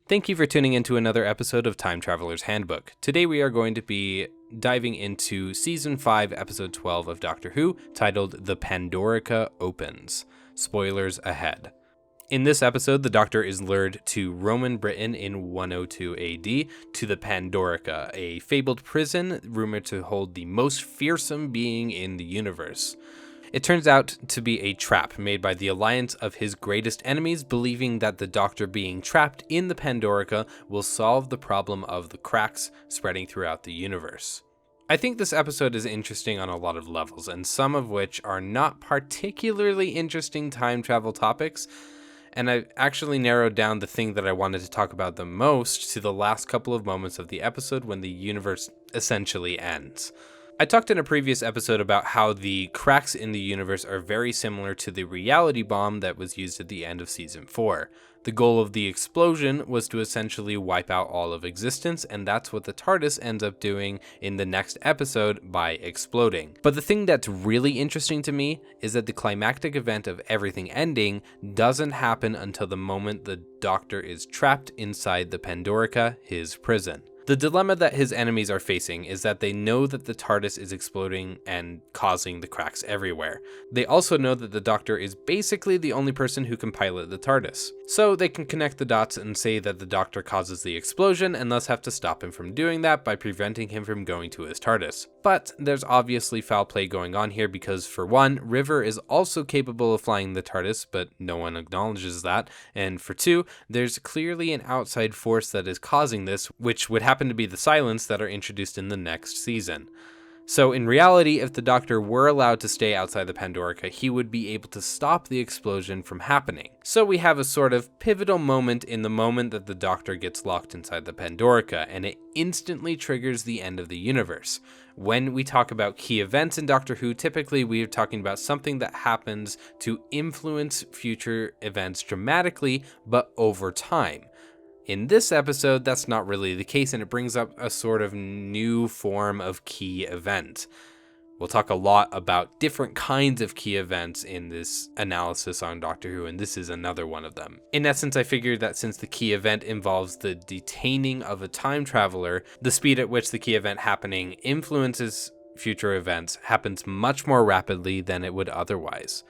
Thank you for tuning into another episode of Time Traveler's Handbook. Today we are going to be diving into Season 5, Episode 12 of Doctor Who, titled The Pandorica Opens. Spoilers ahead. In this episode, the Doctor is lured to Roman Britain in 102 AD to the Pandorica, a fabled prison rumored to hold the most fearsome being in the universe. It turns out to be a trap made by the alliance of his greatest enemies, believing that the Doctor being trapped in the Pandorica will solve the problem of the cracks spreading throughout the universe. I think this episode is interesting on a lot of levels, and some of which are not particularly interesting time travel topics, and I've actually narrowed down the thing that I wanted to talk about the most to the last couple of moments of the episode when the universe essentially ends. I talked in a previous episode about how the cracks in the universe are very similar to the reality bomb that was used at the end of Season 4. The goal of the explosion was to essentially wipe out all of existence, and that's what the TARDIS ends up doing in the next episode by exploding. But the thing that's really interesting to me is that the climactic event of everything ending doesn't happen until the moment the Doctor is trapped inside the Pandorica, his prison. The dilemma that his enemies are facing is that they know that the TARDIS is exploding and causing the cracks everywhere. They also know that the Doctor is basically the only person who can pilot the TARDIS. So they can connect the dots and say that the Doctor causes the explosion and thus have to stop him from doing that by preventing him from going to his TARDIS. But there's obviously foul play going on here because, for one, River is also capable of flying the TARDIS, but no one acknowledges that. And for two, there's clearly an outside force that is causing this, which would happen to be the Silence that are introduced in the next season. So in reality, if the Doctor were allowed to stay outside the Pandorica, he would be able to stop the explosion from happening. So we have a sort of pivotal moment in the moment that the Doctor gets locked inside the Pandorica, and it instantly triggers the end of the universe. When we talk about key events in Doctor Who, typically we are talking about something that happens to influence future events dramatically, but over time. In this episode, that's not really the case, and it brings up a sort of new form of key event. We'll talk a lot about different kinds of key events in this analysis on Doctor Who, and this is another one of them. In essence, I figured that since the key event involves the detaining of a time traveler, the speed at which the key event happening influences future events happens much more rapidly than it would otherwise.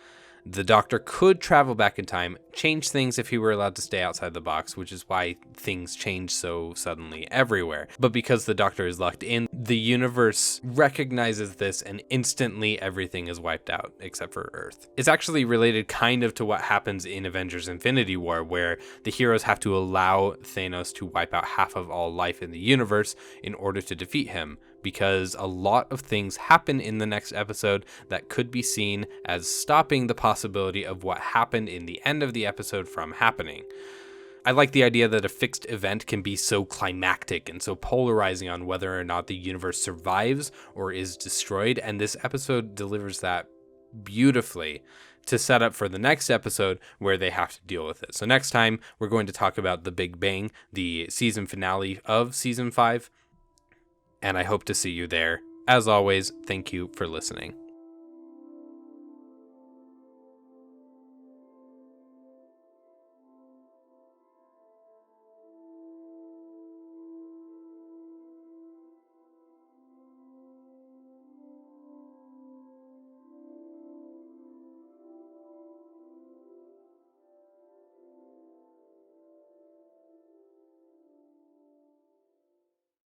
The Doctor could travel back in time, change things if he were allowed to stay outside the box, which is why things change so suddenly everywhere. But because the Doctor is locked in, the universe recognizes this and instantly everything is wiped out, except for Earth. It's actually related kind of to what happens in Avengers Infinity War, where the heroes have to allow Thanos to wipe out half of all life in the universe in order to defeat him, because a lot of things happen in the next episode that could be seen as stopping the possibility of what happened in the end of the episode from happening. I like the idea that a fixed event can be so climactic and so polarizing on whether or not the universe survives or is destroyed, and this episode delivers that beautifully to set up for the next episode where they have to deal with it. So next time, we're going to talk about The Big Bang, the season finale of Season 5, and I hope to see you there. As always, thank you for listening.